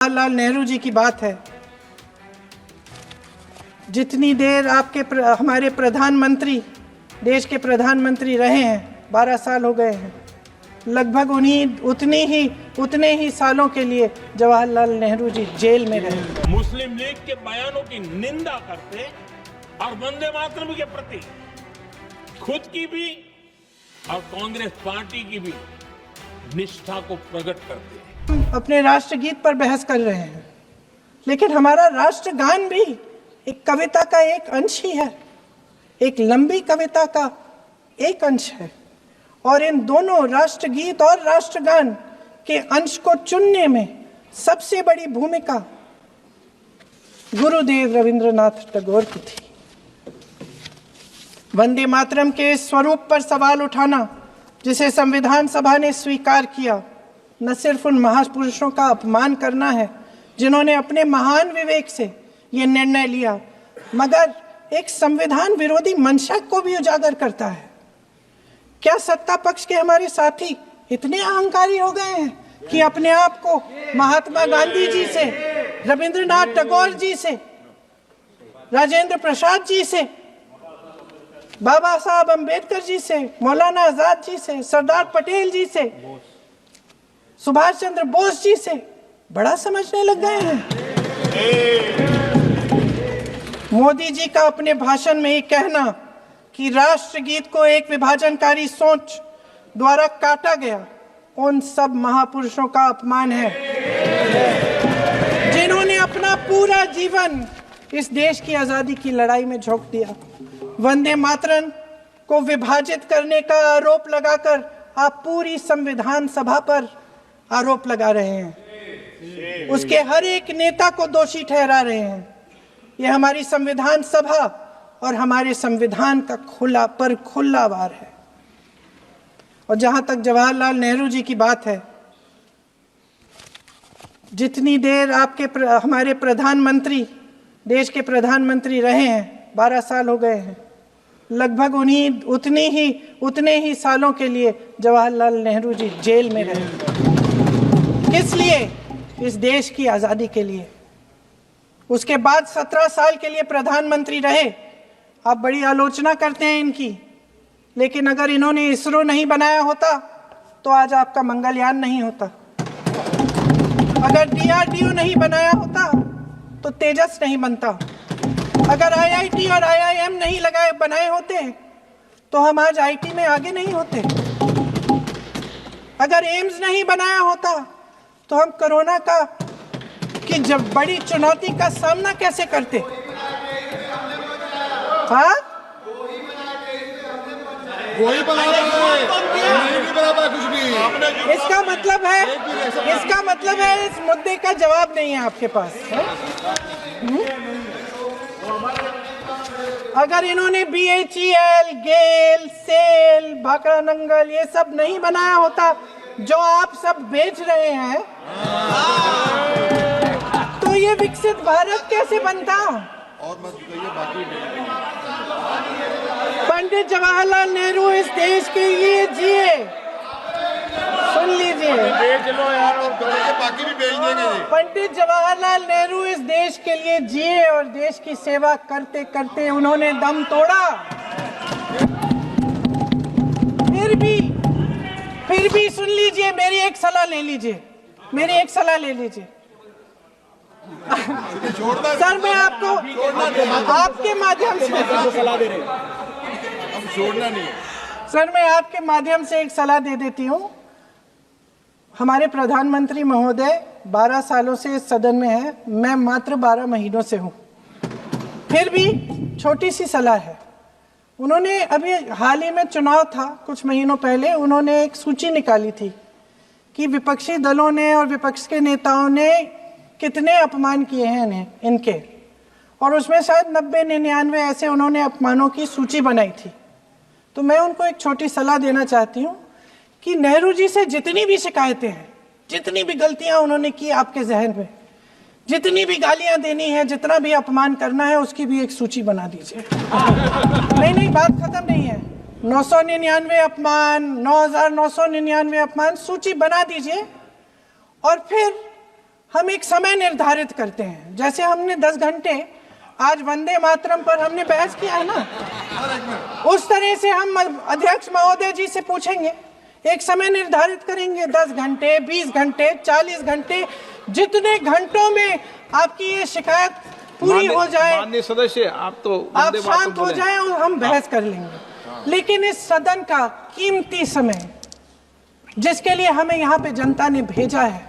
जवाहरलाल नेहरू जी की बात है। जितनी देर हमारे प्रधानमंत्री देश के प्रधानमंत्री रहे हैं, 12 साल हो गए हैं, लगभग उतने ही सालों के लिए जवाहरलाल नेहरू जी जेल में रहे। मुस्लिम लीग के बयानों की निंदा करते और वंदे मातरम के प्रति खुद की भी और कांग्रेस पार्टी की भी निष्ठा को प्रकट करते हैं। अपने राष्ट्रगीत पर बहस कर रहे हैं, लेकिन हमारा राष्ट्रगान भी एक कविता का एक अंश ही है, एक लंबी कविता का एक अंश है। और इन दोनों राष्ट्रगीत और राष्ट्रगान के अंश को चुनने में सबसे बड़ी भूमिका गुरुदेव रविंद्रनाथ टैगोर की थी। वंदे मातरम के स्वरूप पर सवाल उठाना, जिसे संविधान सभा ने स्वीकार किया, न सिर्फ उन महापुरुषों का अपमान करना है जिन्होंने अपने महान विवेक से ये निर्णय लिया, मगर एक संविधान विरोधी मंशा को भी उजागर करता है। क्या सत्ता पक्ष के हमारे साथी इतने अहंकारी हो गए हैं कि अपने आप को महात्मा गांधी जी से, रविंद्रनाथ टैगोर जी से, राजेंद्र प्रसाद जी से, बाबा साहब अम्बेडकर जी से, मौलाना आजाद जी से, सरदार पटेल जी से, सुभाष चंद्र बोस जी से बड़ा समझने लग गए हैं? मोदी जी का अपने भाषण में ये कहना कि राष्ट्रगीत को एक विभाजनकारी सोच द्वारा काटा गया, उन सब महापुरुषों का अपमान है जिन्होंने अपना पूरा जीवन इस देश की आजादी की लड़ाई में झोंक दिया। वंदे मातरम को विभाजित करने का आरोप लगाकर आप पूरी संविधान सभा पर आरोप लगा रहे हैं, उसके हर एक नेता को दोषी ठहरा रहे हैं। यह हमारी संविधान सभा और हमारे संविधान का खुला वार है। और जहां तक जवाहरलाल नेहरू जी की बात है, जितनी देर हमारे प्रधानमंत्री देश के प्रधानमंत्री रहे हैं, 12 साल हो गए हैं, लगभग उतने ही सालों के लिए जवाहरलाल नेहरू जी जेल में रहे। किस लिए? इस देश की आजादी के लिए। उसके बाद 17 साल के लिए प्रधानमंत्री रहे। आप बड़ी आलोचना करते हैं इनकी, लेकिन अगर इन्होंने इसरो नहीं बनाया होता तो आज आपका मंगलयान नहीं होता। अगर DRDO नहीं बनाया होता तो तेजस नहीं बनता। अगर IIT और IIM नहीं बनाए होते तो हम आज IT में आगे नहीं होते। अगर एम्स नहीं बनाया होता तो हम कोरोना की जब बड़ी चुनौती का सामना कैसे करते? हाँ, वही कुछ भी। इसका मतलब है इस मुद्दे का जवाब नहीं है आपके पास। अगर इन्होंने BHEL, गेल, सेल, भाखड़ा नंगल ये सब नहीं बनाया होता जो आप सब बेच रहे हैं, तो ये विकसित भारत कैसे बनता? और मत कहिए बाकी। पंडित जवाहरलाल नेहरू इस देश के लिए जिए। सुन लीजिए, बेच लो यार, और बाकी भी बेच देंगे। पंडित जवाहरलाल नेहरू इस देश के लिए जिए और देश की सेवा करते करते उन्होंने दम तोड़ा। फिर भी सुन लीजिए, मेरी एक सलाह ले लीजिए। सर, मैं आपके माध्यम से सलाह दे रहे हैं। हम छोड़ना नहीं है। सर, मैं आपके माध्यम से एक सलाह दे देती हूँ। हमारे प्रधानमंत्री महोदय 12 सालों से इस सदन में हैं, मैं मात्र 12 महीनों से हूँ। फिर भी छोटी सी सलाह है। उन्होंने अभी हाल ही में चुनाव था, कुछ महीनों पहले उन्होंने एक सूची निकाली थी कि विपक्षी दलों ने और विपक्ष के नेताओं ने कितने अपमान किए हैं इनके, और उसमें शायद 90-99 ऐसे उन्होंने अपमानों की सूची बनाई थी। तो मैं उनको एक छोटी सलाह देना चाहती हूँ कि नेहरू जी से जितनी भी शिकायतें हैं, जितनी भी गलतियां उन्होंने की आपके जहन में, जितनी भी गालियां देनी है, जितना भी अपमान करना है, उसकी भी एक सूची बना दीजिए। नहीं, बात खत्म नहीं है। 999 अपमान, 9,999 अपमान, सूची बना दीजिए और फिर हम एक समय निर्धारित करते हैं। जैसे हमने 10 घंटे आज वंदे मातरम पर हमने बहस किया है ना, उस तरह से हम अध्यक्ष महोदय जी से पूछेंगे, एक समय निर्धारित करेंगे, 10 घंटे, 20 घंटे, 40 घंटे, जितने घंटों में आपकी ये शिकायत पूरी हो जाए, माननीय सदस्य आप तो आप शांत हो जाएं और हम बहस कर लेंगे। लेकिन इस सदन का कीमती समय, जिसके लिए हमें यहाँ पे जनता ने भेजा है,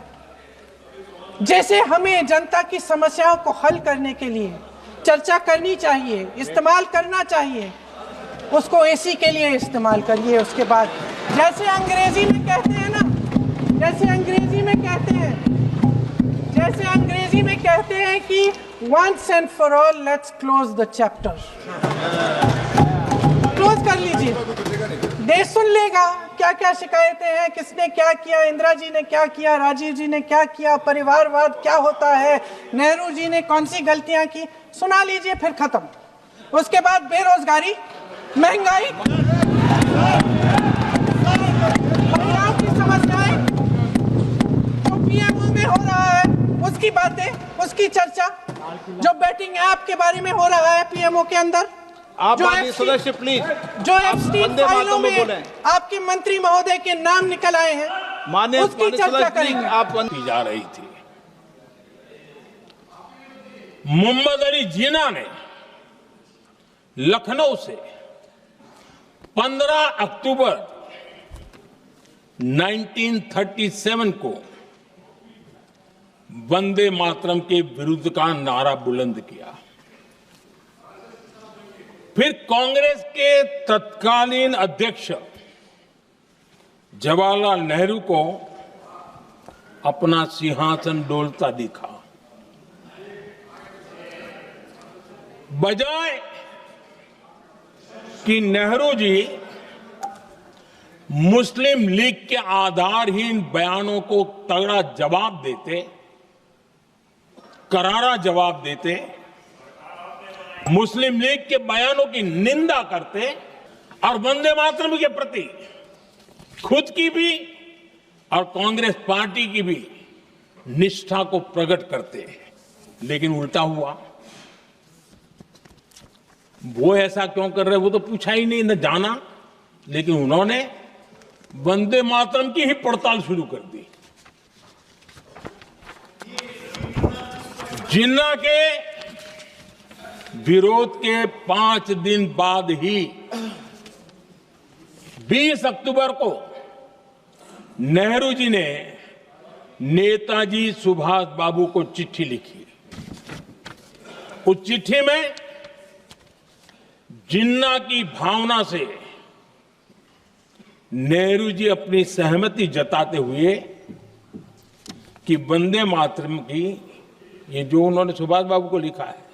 जैसे हमें जनता की समस्याओं को हल करने के लिए चर्चा करनी चाहिए, इस्तेमाल करना चाहिए, उसको एसी के लिए इस्तेमाल करिए। उसके बाद जैसे अंग्रेजी में कहते हैं ना, जैसे अंग्रेजी में कहते हैं कि once and for all let's close the chapter, close कर लीजिए। देश सुन लेगा क्या क्या शिकायतें हैं, किसने क्या किया, इंदिरा जी ने क्या किया, राजीव जी ने क्या किया, परिवारवाद क्या होता है, नेहरू जी ने कौन सी गलतियां की, सुना लीजिए, फिर खत्म। उसके बाद बेरोजगारी, महंगाई, महिलाओं की समस्याएं, जो पीएमओ में हो रहा है उसकी बातें, उसकी चर्चा, जो बैटिंग ऐप के बारे में हो रहा है पीएमओ के अंदर, आप माननीय सदस्य प्लीज, जो एफस्टीन फाइलों में बोलें। आपके मंत्री महोदय के नाम निकल आए हैं, माननीय उसकी चर्चा करेंगे। आप की जा रही थी। मोहम्मद अली जिन्ना ने लखनऊ से 15 अक्टूबर 1937 को वंदे मातरम के विरुद्ध का नारा बुलंद किया। फिर कांग्रेस के तत्कालीन अध्यक्ष जवाहरलाल नेहरू को अपना सिंहासन डोलता दिखा। बजाय कि नेहरू जी मुस्लिम लीग के आधारहीन बयानों को तगड़ा जवाब देते, करारा जवाब देते, मुस्लिम लीग के बयानों की निंदा करते और वंदे मातरम के प्रति खुद की भी और कांग्रेस पार्टी की भी निष्ठा को प्रकट करते, लेकिन उल्टा हुआ। वो ऐसा क्यों कर रहे, वो तो पूछा ही नहीं, न जाना, लेकिन उन्होंने वंदे मातरम की ही पड़ताल शुरू कर दी। जिन्ना के विरोध के 5 दिन बाद ही 20 अक्टूबर को नेहरू जी ने नेताजी सुभाष बाबू को चिट्ठी लिखी। उस चिट्ठी में जिन्ना की भावना से नेहरू जी अपनी सहमति जताते हुए कि वंदे मातरम की, ये जो उन्होंने सुभाष बाबू को लिखा है,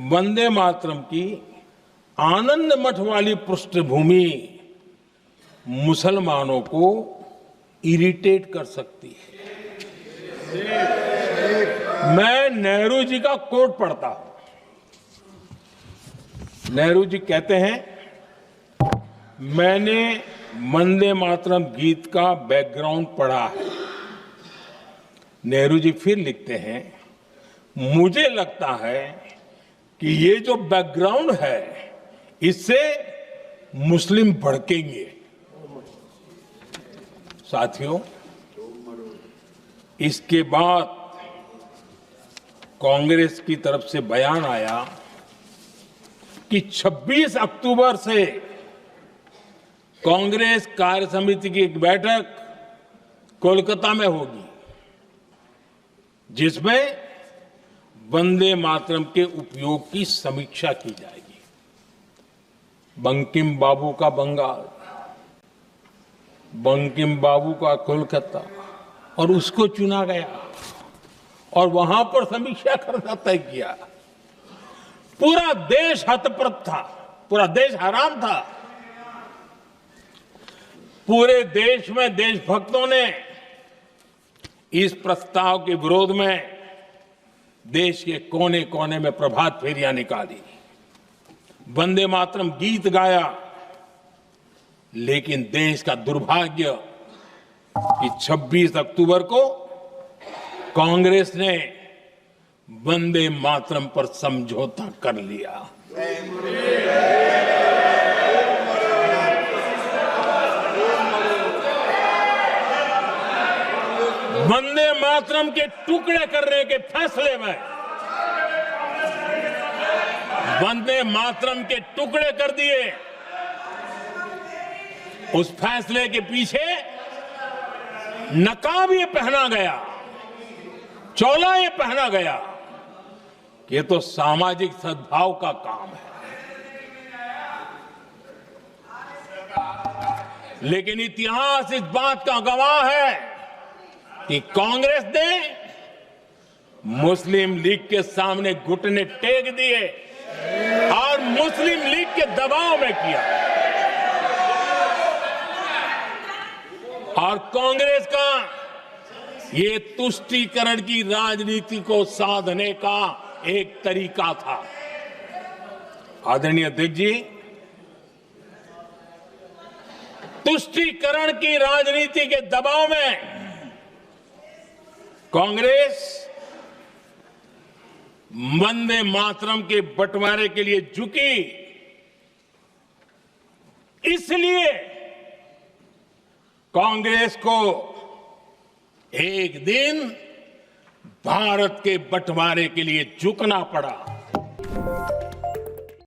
वंदे मातरम की आनंद मठ वाली पृष्ठभूमि मुसलमानों को इरिटेट कर सकती है। मैं नेहरू जी का कोट पढ़ता हूं। नेहरू जी कहते हैं, मैंने वंदे मातरम गीत का बैकग्राउंड पढ़ा है। नेहरू जी फिर लिखते हैं, मुझे लगता है कि ये जो बैकग्राउंड है इससे मुस्लिम भड़केंगे। साथियों, इसके बाद कांग्रेस की तरफ से बयान आया कि 26 अक्टूबर से कांग्रेस कार्य समिति की एक बैठक कोलकाता में होगी, जिसमें वंदे मातरम के उपयोग की समीक्षा की जाएगी। बंकिम बाबू का बंगाल, बंकिम बाबू का कोलकाता, और उसको चुना गया और वहां पर समीक्षा करना तय किया। पूरा देश हतप्रभ था, पूरा देश हैरान था। पूरे देश में देशभक्तों ने इस प्रस्ताव के विरोध में देश के कोने कोने में प्रभात फेरियां निकाली, वंदे मातरम गीत गाया। लेकिन देश का दुर्भाग्य कि 26 अक्टूबर को कांग्रेस ने वंदे मातरम पर समझौता कर लिया। वंदे मातरम के टुकड़े करने के फैसले में वंदे मातरम के टुकड़े कर दिए। उस फैसले के पीछे नकाब ये पहना गया, चोला ये पहना गया कि ये तो सामाजिक सद्भाव का काम है। लेकिन इतिहास इस बात का गवाह है कि कांग्रेस ने मुस्लिम लीग के सामने घुटने टेक दिए और मुस्लिम लीग के दबाव में किया। और कांग्रेस का ये तुष्टीकरण की राजनीति को साधने का एक तरीका था। आदरणीय अध्यक्ष जी, तुष्टीकरण की राजनीति के दबाव में कांग्रेस वंदे मातरम के बंटवारे के लिए झुकी। इसलिए कांग्रेस को एक दिन भारत के बंटवारे के लिए झुकना पड़ा।